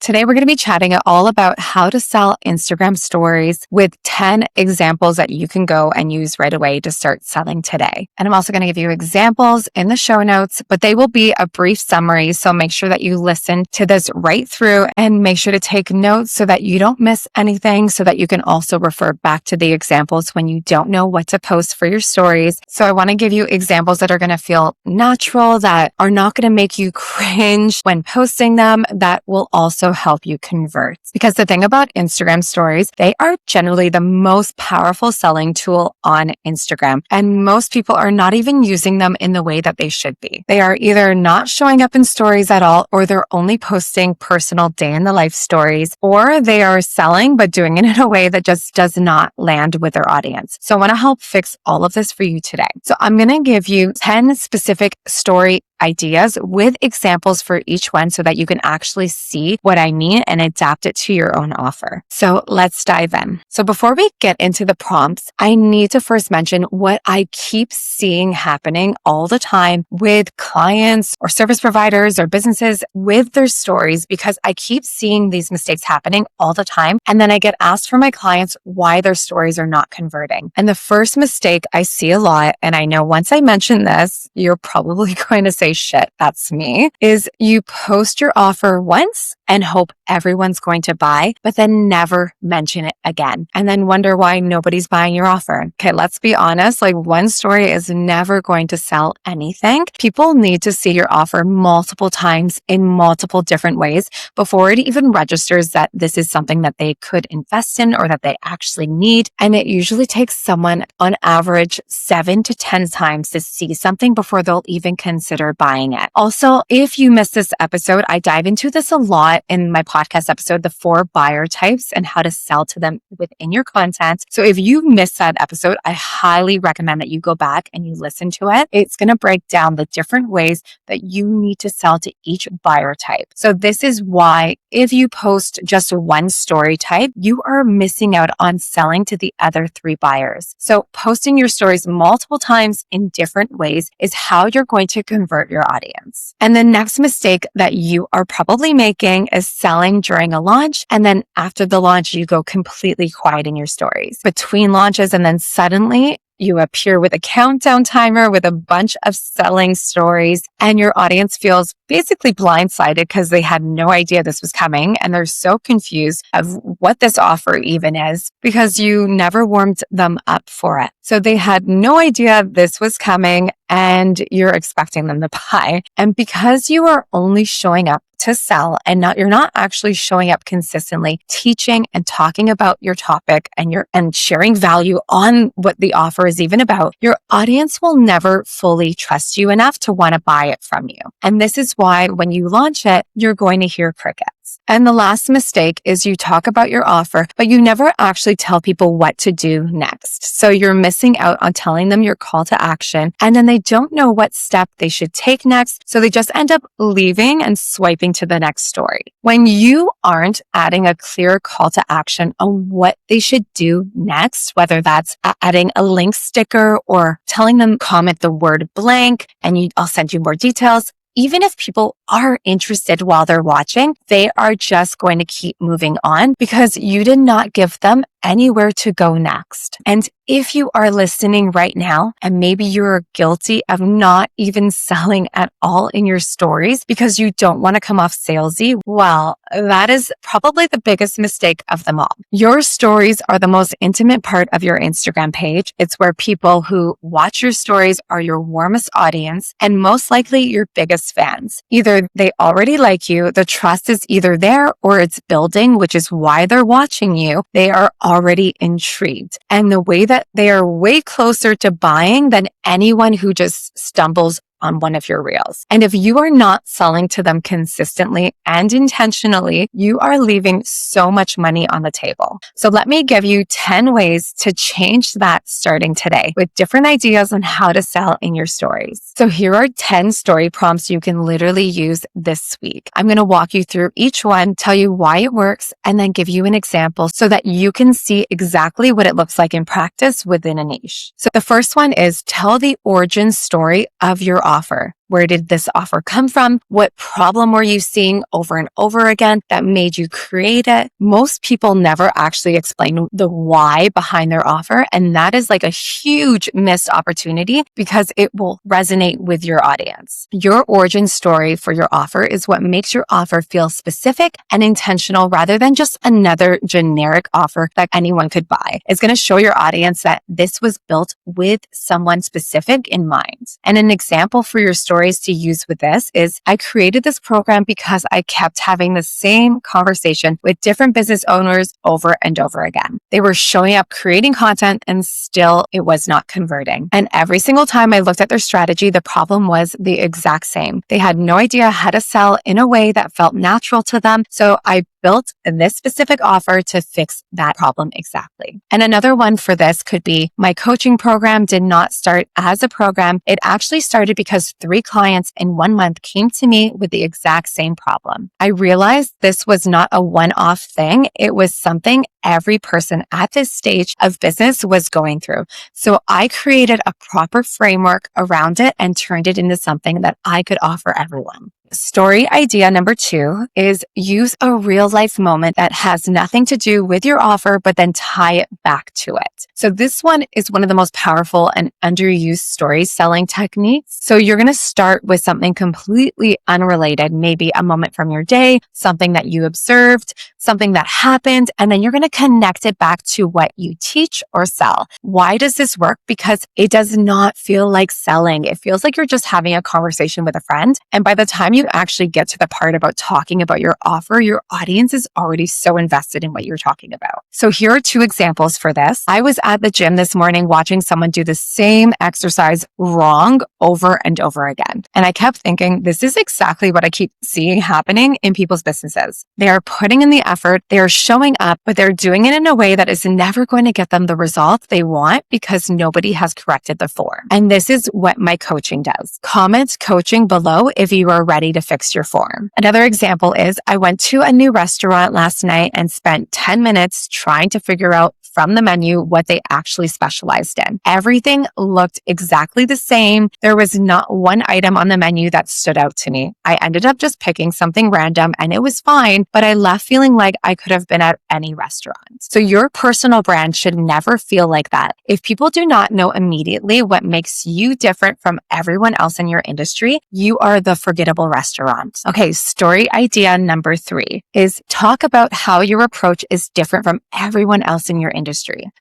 Today, we're going to be chatting all about how to sell Instagram stories with 10 examples that you can go and use right away to start selling today. And I'm also going to give you examples in the show notes, but they will be a brief summary. So make sure that you listen to this right through and make sure to take notes so that you don't miss anything, so that you can also refer back to the examples when you don't know what to post for your stories. So I want to give you examples that are going to feel natural, that are not going to make you cringe when posting them, that will also help you convert. Because the thing about Instagram stories, they are generally the most powerful selling tool on Instagram. And most people are not even using them in the way that they should be. They are either not showing up in stories at all, or they're only posting personal day in the life stories, or they are selling, but doing it in a way that just does not land with their audience. So I want to help fix all of this for you today. So I'm going to give you 10 specific story ideas with examples for each one so that you can actually see what I mean and adapt it to your own offer. So let's dive in. So before we get into the prompts, I need to first mention what I keep seeing happening all the time with clients or service providers or businesses with their stories, because I keep seeing these mistakes happening all the time. And then I get asked from my clients why their stories are not converting. And the first mistake I see a lot, and I know once I mention this, you're probably going to say, shit, that's me, is you post your offer once and hope everyone's going to buy, but then never mention it again. And then wonder why nobody's buying your offer. Okay, let's be honest, like one story is never going to sell anything. People need to see your offer multiple times in multiple different ways before it even registers that this is something that they could invest in or that they actually need. And it usually takes someone on average 7 to 10 times to see something before they'll even consider buying it. Also, if you missed this episode, I dive into this a lot in my podcast episode, the 4 buyer types and how to sell to them within your content. So if you missed that episode, I highly recommend that you go back and you listen to it. It's going to break down the different ways that you need to sell to each buyer type. So this is why if you post just one story type, you are missing out on selling to the other 3 buyers. So posting your stories multiple times in different ways is how you're going to convert your audience. And the next mistake that you are probably making is selling during a launch. And then after the launch, you go completely quiet in your stories between launches. And then suddenly you appear with a countdown timer with a bunch of selling stories, and your audience feels basically blindsided because they had no idea this was coming. And they're so confused of what this offer even is because you never warmed them up for it. So they had no idea this was coming and you're expecting them to buy. And because you are only showing up to sell and you're not actually showing up consistently, teaching and talking about your topic and sharing value on what the offer is even about, your audience will never fully trust you enough to want to buy it from you. And this is why when you launch it, you're going to hear crickets. And the last mistake is you talk about your offer, but you never actually tell people what to do next. So you're missing out on telling them your call to action, and then they don't know what step they should take next. So they just end up leaving and swiping to the next story. When you aren't adding a clear call to action on what they should do next, whether that's adding a link sticker or telling them comment the word blank and I'll send you more details. Even if people are interested while they're watching, they are just going to keep moving on because you did not give them anywhere to go next. And if you are listening right now and maybe you're guilty of not even selling at all in your stories because you don't want to come off salesy, well, that is probably the biggest mistake of them all. Your stories are the most intimate part of your Instagram page. It's where people who watch your stories are your warmest audience and most likely your biggest fans. Either they already like you, the trust is either there or it's building, which is why they're watching you. They are already intrigued. And the way that they are way closer to buying than anyone who just stumbles on one of your reels. And if you are not selling to them consistently and intentionally, you are leaving so much money on the table. So let me give you 10 ways to change that starting today with different ideas on how to sell in your stories. So here are 10 story prompts you can literally use this week. I'm going to walk you through each one, tell you why it works, and then give you an example so that you can see exactly what it looks like in practice within a niche. So the first one is tell the origin story of your offer. Where did this offer come from? What problem were you seeing over and over again that made you create it? Most people never actually explain the why behind their offer. And that is like a huge missed opportunity because it will resonate with your audience. Your origin story for your offer is what makes your offer feel specific and intentional rather than just another generic offer that anyone could buy. It's going to show your audience that this was built with someone specific in mind. And an example for your stories to use with this is I created this program because I kept having the same conversation with different business owners over and over again. They were showing up, creating content, and still it was not converting. And every single time I looked at their strategy, the problem was the exact same. They had no idea how to sell in a way that felt natural to them. So I built this specific offer to fix that problem exactly. And another one for this could be my coaching program did not start as a program. It actually started because 3 clients in 1 month came to me with the exact same problem. I realized this was not a one-off thing. It was something every person at this stage of business was going through. So I created a proper framework around it and turned it into something that I could offer everyone. Story idea number 2 is use a real life moment that has nothing to do with your offer, but then tie it back to it. So this one is one of the most powerful and underused story selling techniques. So you're going to start with something completely unrelated, maybe a moment from your day, something that you observed, something that happened, and then you're going to connect it back to what you teach or sell. Why does this work? Because it does not feel like selling. It feels like you're just having a conversation with a friend. And by the time you actually get to the part about talking about your offer, your audience is already so invested in what you're talking about. So here are 2 examples for this. I was at the gym this morning watching someone do the same exercise wrong over and over again. And I kept thinking, this is exactly what I keep seeing happening in people's businesses. They are putting in the effort, they are showing up, but they're doing it in a way that is never going to get them the results they want because nobody has corrected the form. And this is what my coaching does. Comment coaching below if you are ready to fix your form. Another example is I went to a new restaurant last night and spent 10 minutes trying to figure out from the menu what they actually specialized in. Everything looked exactly the same. There was not one item on the menu that stood out to me. I ended up just picking something random and it was fine, but I left feeling like I could have been at any restaurant. So your personal brand should never feel like that. If people do not know immediately what makes you different from everyone else in your industry, you are the forgettable restaurant. Okay, story idea number 3 is talk about how your approach is different from everyone else in your industry.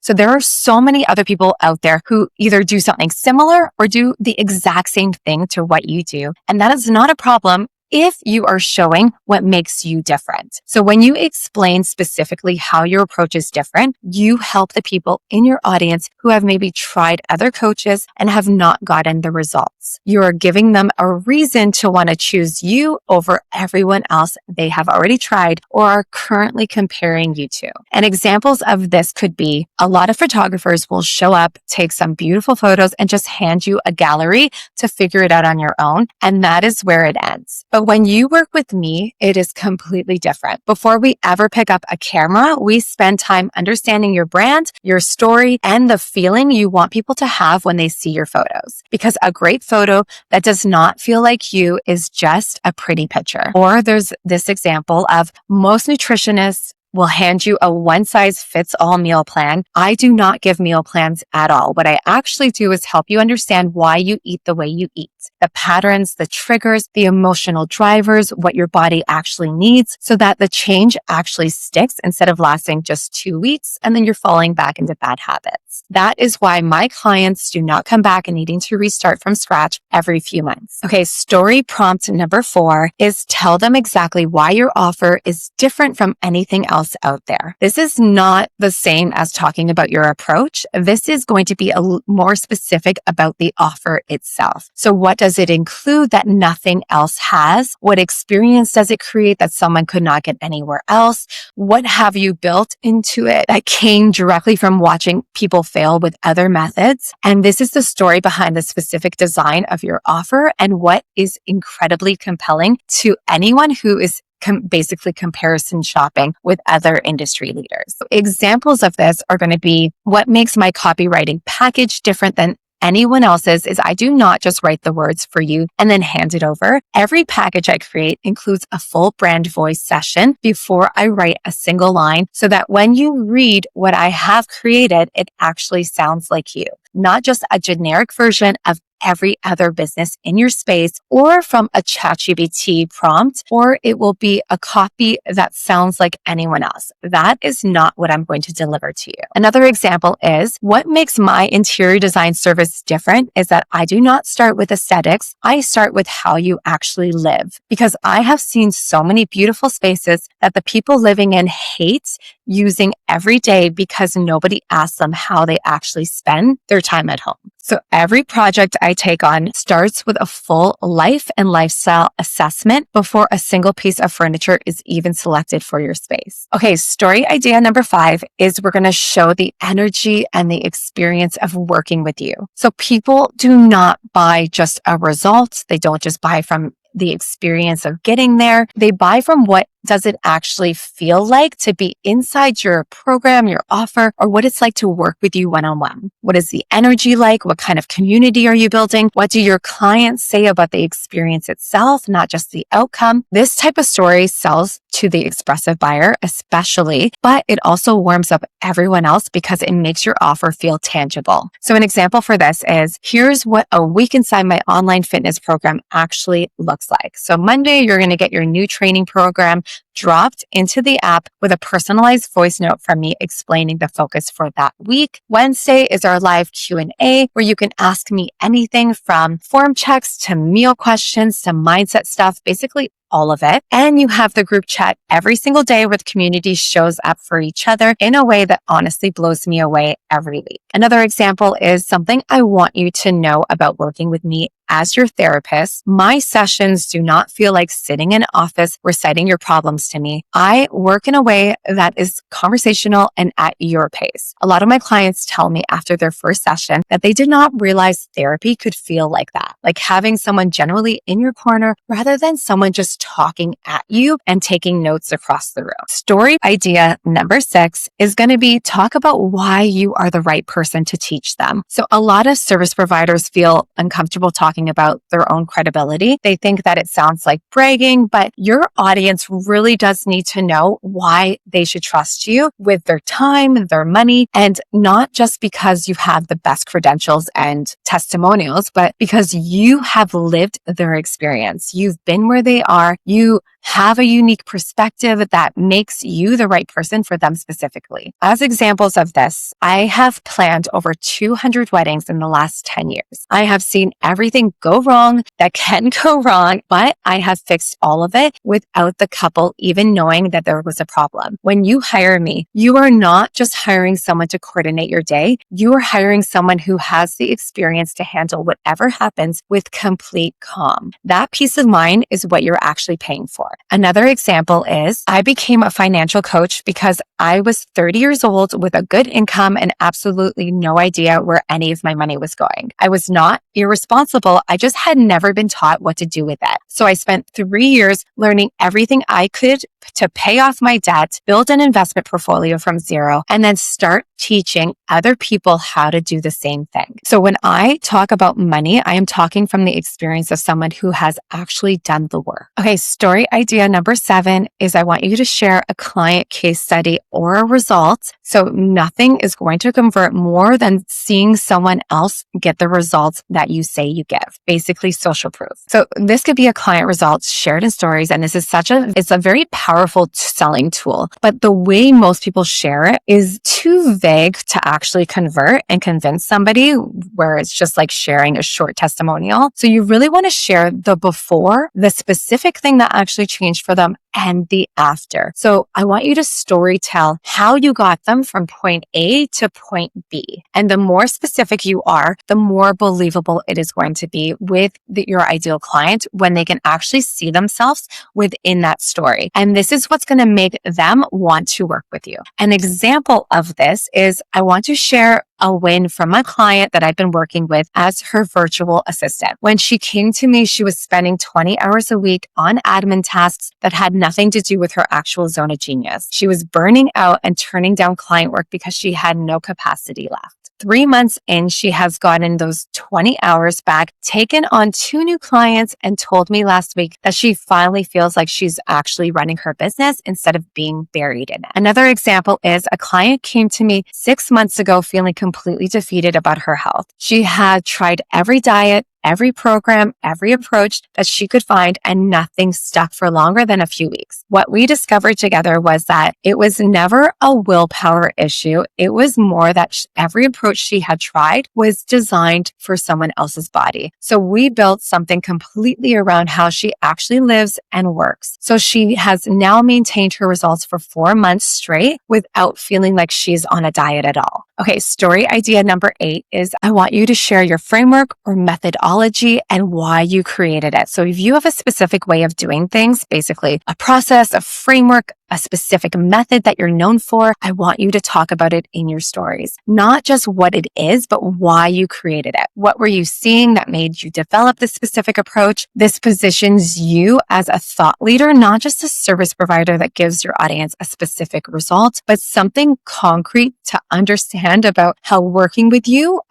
So there are so many other people out there who either do something similar or do the exact same thing to what you do. And that is not a problem if you are showing what makes you different. So when you explain specifically how your approach is different, you help the people in your audience who have maybe tried other coaches and have not gotten the results. You are giving them a reason to want to choose you over everyone else they have already tried or are currently comparing you to. And examples of this could be a lot of photographers will show up, take some beautiful photos, and just hand you a gallery to figure it out on your own. And that is where it ends. But when you work with me, it is completely different. Before we ever pick up a camera, we spend time understanding your brand, your story, and the feeling you want people to have when they see your photos. Because a great photo that does not feel like you is just a pretty picture. Or there's this example of most nutritionists will hand you a one-size-fits-all meal plan. I do not give meal plans at all. What I actually do is help you understand why you eat the way you eat, the patterns, the triggers, the emotional drivers, what your body actually needs, so that the change actually sticks instead of lasting just 2 weeks and then you're falling back into bad habits. That is why my clients do not come back and needing to restart from scratch every few months. Okay, story prompt number 4 is tell them exactly why your offer is different from anything else out there. This is not the same as talking about your approach. This is going to be more specific about the offer itself. So what does it include that nothing else has? What experience does it create that someone could not get anywhere else? What have you built into it that came directly from watching people fail with other methods? And this is the story behind the specific design of your offer and what is incredibly compelling to anyone who is basically comparison shopping with other industry leaders. So examples of this are going to be what makes my copywriting package different than anyone else's is I do not just write the words for you and then hand it over. Every package I create includes a full brand voice session before I write a single line so that when you read what I have created, it actually sounds like you, not just a generic version of every other business in your space or from a ChatGPT prompt, or it will be a copy that sounds like anyone else. That is not what I'm going to deliver to you. Another example is what makes my interior design service different is that I do not start with aesthetics. I start with how you actually live, because I have seen so many beautiful spaces that the people living in hate using every day because nobody asks them how they actually spend their time at home. So every project I take on starts with a full life and lifestyle assessment before a single piece of furniture is even selected for your space. Okay, story idea number 5 is we're going to show the energy and the experience of working with you. So people do not buy just a result. They don't just buy from the experience of getting there. They buy from what does it actually feel like to be inside your program, your offer, or what it's like to work with you one-on-one. What is the energy like? What kind of community are you building? What do your clients say about the experience itself, not just the outcome? This type of story sells to the expressive buyer, especially, but it also warms up everyone else because it makes your offer feel tangible. So an example for this is, here's what a week inside my online fitness program actually looks like. So Monday, you're going to get your new training program dropped into the app with a personalized voice note from me explaining the focus for that week. Wednesday is our live Q&A where you can ask me anything from form checks to meal questions to mindset stuff, basically all of it. And you have the group chat every single day where the community shows up for each other in a way that honestly blows me away every week. Another example is something I want you to know about working with me as your therapist. My sessions do not feel like sitting in an office reciting your problems to me. I work in a way that is conversational and at your pace. A lot of my clients tell me after their first session that they did not realize therapy could feel like that, like having someone generally in your corner rather than someone just talking at you and taking notes across the room. Story idea number 6 is going to be talk about why you are the right person to teach them. So a lot of service providers feel uncomfortable talking about their own credibility. They think that it sounds like bragging, but your audience really does need to know why they should trust you with their time, their money, and not just because you have the best credentials and testimonials, but because you have lived their experience. You've been where they are. You have a unique perspective that makes you the right person for them specifically. As examples of this, I have planned over 200 weddings in the last 10 years. I have seen everything go wrong that can go wrong, but I have fixed all of it without the couple even knowing that there was a problem. When you hire me, you are not just hiring someone to coordinate your day. You are hiring someone who has the experience to handle whatever happens with complete calm. That peace of mind is what you're actually paying for. Another example is I became a financial coach because I was 30 years old with a good income and absolutely no idea where any of my money was going. I was not irresponsible. I just had never been taught what to do with it. So I spent 3 years learning everything I could to pay off my debt, build an investment portfolio from zero, and then start teaching other people how to do the same thing. So when I talk about money, I am talking from the experience of someone who has actually done the work. Okay, story idea number 7 is I want you to share a client case study or a result. So nothing is going to convert more than seeing someone else get the results that you say you give, basically social proof. So this could be a client result shared in stories. And this is it's a very powerful selling tool, but the way most people share it is too vague to actually convert and convince somebody, where it's just like sharing a short testimonial. So you really want to share the before, the specific thing that actually changed for them, and the after. So I want you to story tell how you got them from point A to point B. And the more specific you are, the more believable it is going to be with your ideal client when they can actually see themselves within that story. And this is what's going to make them want to work with you. An example of this is I want to share a win from a client that I've been working with as her virtual assistant. When she came to me, she was spending 20 hours a week on admin tasks that had nothing to do with her actual zone of genius. She was burning out and turning down client work because she had no capacity left. 3 months in, she has gotten those 20 hours back, taken on 2 new clients, and told me last week that she finally feels like she's actually running her business instead of being buried in it. Another example is a client came to me 6 months ago feeling completely defeated about her health. She had tried every diet, every program, every approach that she could find, and nothing stuck for longer than a few weeks. What we discovered together was that it was never a willpower issue. It was more that every approach she had tried was designed for someone else's body. So we built something completely around how she actually lives and works. So she has now maintained her results for 4 months straight without feeling like she's on a diet at all. Okay, story idea number 8 is I want you to share your framework or methodology and why you created it. So if you have a specific way of doing things, basically a process, a framework, a specific method that you're known for, I want you to talk about it in your stories. Not just what it is, but why you created it. What were you seeing that made you develop this specific approach? This positions you as a thought leader, not just a service provider that gives your audience a specific result, but something concrete to understand about how working with you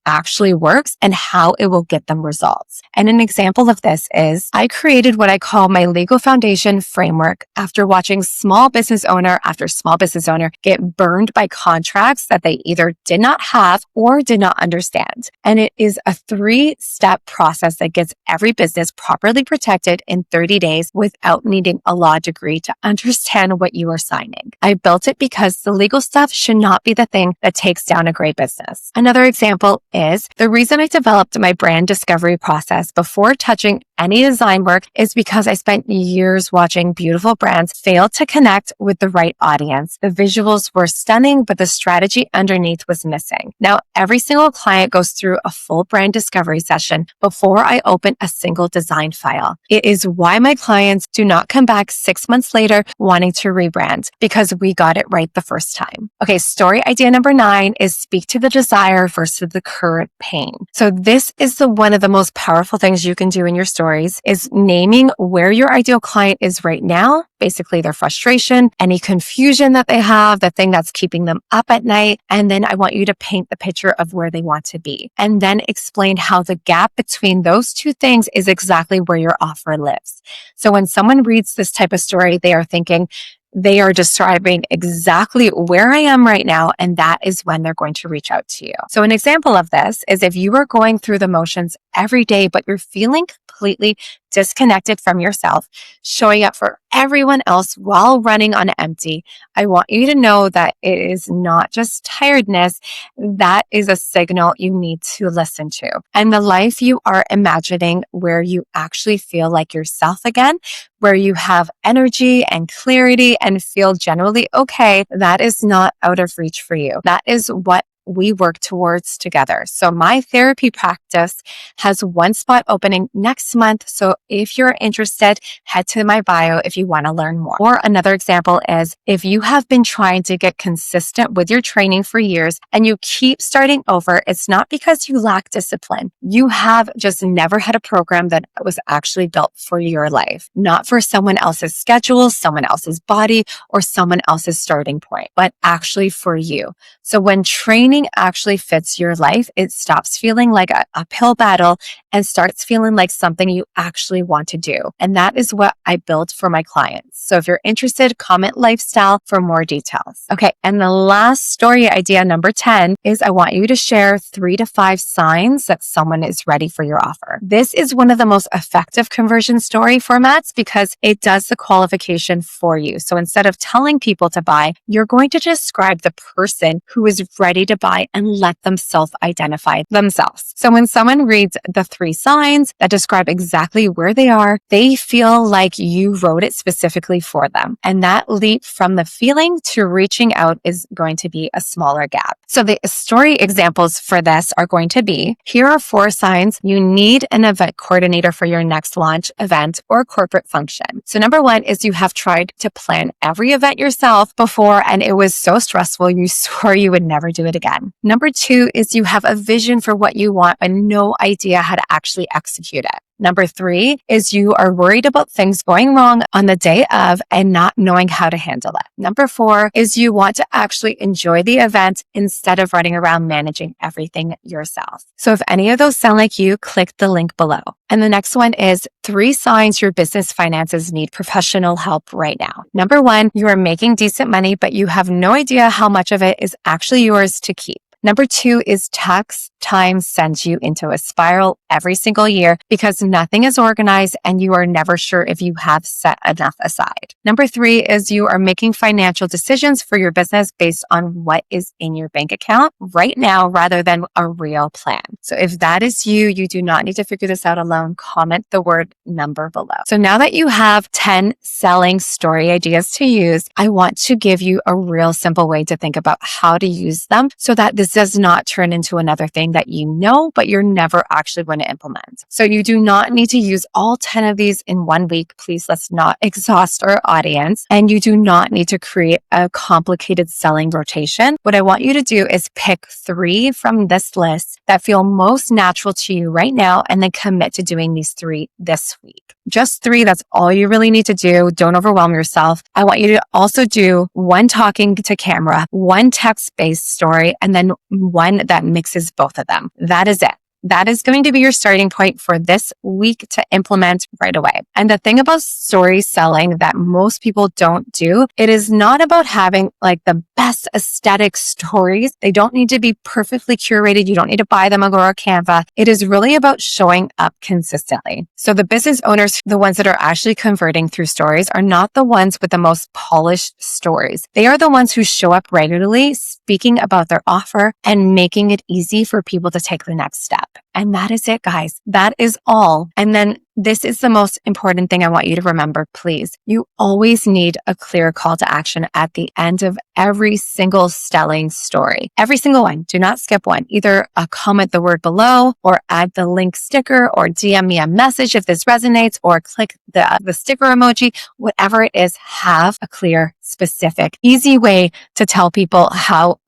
actually works and how it will get them results. And an example of this is I created what I call my legal foundation framework after watching small business owner after small business owner get burned by contracts that they either did not have or did not understand. And it is a 3-step process that gets every business properly protected in 30 days without needing a law degree to understand what you are signing. I built it because the legal stuff should not be the thing that takes down a great business. Another example is the reason I developed my brand discovery process before touching any design work is because I spent years watching beautiful brands fail to connect with the right audience. The visuals were stunning, but the strategy underneath was missing. Now, every single client goes through a full brand discovery session before I open a single design file. It is why my clients do not come back 6 months later wanting to rebrand, because we got it right the first time. Okay, story idea number 9 is speak to the desire versus the current pain. So this is one of the most powerful things you can do in your stories is naming where your ideal client is right now, basically their frustration, any confusion that they have, the thing that's keeping them up at night. And then I want you to paint the picture of where they want to be and then explain how the gap between those two things is exactly where your offer lives. So when someone reads this type of story, they are thinking, they are describing exactly where I am right now, and that is when they're going to reach out to you. So an example of this is if you are going through the motions every day, but you're feeling completely disconnected from yourself, showing up for everyone else while running on empty, I want you to know that it is not just tiredness. That is a signal you need to listen to. And the life you are imagining where you actually feel like yourself again, where you have energy and clarity and feel generally okay, that is not out of reach for you. That is what we work towards together. So my therapy practice has one spot opening next month. So if you're interested, head to my bio if you want to learn more. Or another example is if you have been trying to get consistent with your training for years and you keep starting over, it's not because you lack discipline. You have just never had a program that was actually built for your life, not for someone else's schedule, someone else's body, or someone else's starting point, but actually for you. So when training actually fits your life, it stops feeling like an uphill battle and starts feeling like something you actually want to do. And that is what I build for my clients. So if you're interested, comment lifestyle for more details. Okay. And the last story idea, number 10, is I want you to share 3 to 5 signs that someone is ready for your offer. This is one of the most effective conversion story formats because it does the qualification for you. So instead of telling people to buy, you're going to describe the person who is ready to buy and let them self-identify themselves. So when someone reads the 3 signs that describe exactly where they are, they feel like you wrote it specifically for them. And that leap from the feeling to reaching out is going to be a smaller gap. So the story examples for this are going to be, here are 4 signs you need an event coordinator for your next launch, event, or corporate function. So number 1 is you have tried to plan every event yourself before and it was so stressful you swore you would never do it again. Number 2 is you have a vision for what you want and no idea how to actually execute it. Number 3 is you are worried about things going wrong on the day of and not knowing how to handle it. Number 4 is you want to actually enjoy the event instead of running around managing everything yourself. So if any of those sound like you, click the link below. And the next one is 3 signs your business finances need professional help right now. Number 1, you are making decent money, but you have no idea how much of it is actually yours to keep. Number 2 is tax time sends you into a spiral every single year because nothing is organized and you are never sure if you have set enough aside. Number 3 is you are making financial decisions for your business based on what is in your bank account right now rather than a real plan. So if that is you, you do not need to figure this out alone. Comment the word number below. So now that you have 10 selling story ideas to use, I want to give you a real simple way to think about how to use them so that this does not turn into another thing that you know, but you're never actually going to implement. So you do not need to use all 10 of these in 1 week. Please, let's not exhaust our audience. And you do not need to create a complicated selling rotation. What I want you to do is pick 3 from this list that feel most natural to you right now, and then commit to doing these 3 this week. Just 3, that's all you really need to do. Don't overwhelm yourself. I want you to also do 1 talking to camera, 1 text-based story, and then 1 that mixes both of them. That is it. That is going to be your starting point for this week to implement right away. And the thing about story selling that most people don't do, it is not about having like the best aesthetic stories. They don't need to be perfectly curated. You don't need to buy them on Agora Canva. It is really about showing up consistently. So the business owners, the ones that are actually converting through stories, are not the ones with the most polished stories. They are the ones who show up regularly, speaking about their offer and making it easy for people to take the next step. And that is it, guys. That is all. And then this is the most important thing I want you to remember, please. You always need a clear call to action at the end of every single selling story. Every single one. Do not skip one. Either comment the word below or add the link sticker or DM me a message if this resonates or click the sticker emoji. Whatever it is, have a clear, specific, easy way to tell people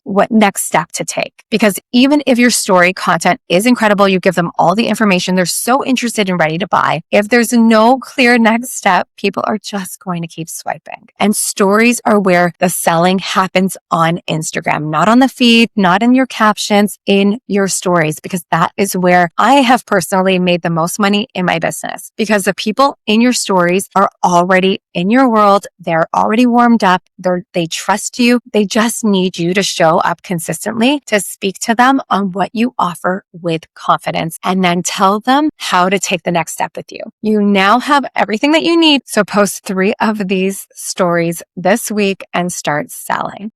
what next step to take. Because even if your story content is incredible, you give them all the information, they're so interested and ready to buy. If there's no clear next step, people are just going to keep swiping. And stories are where the selling happens on Instagram, not on the feed, not in your captions, in your stories, because that is where I have personally made the most money in my business, because the people in your stories are already in your world. They're already warmed up. They trust you. They just need you to show up consistently to speak to them on what you offer with confidence, and then tell them how to take the next step with you. You now have everything that you need. So post 3 of these stories this week and start selling.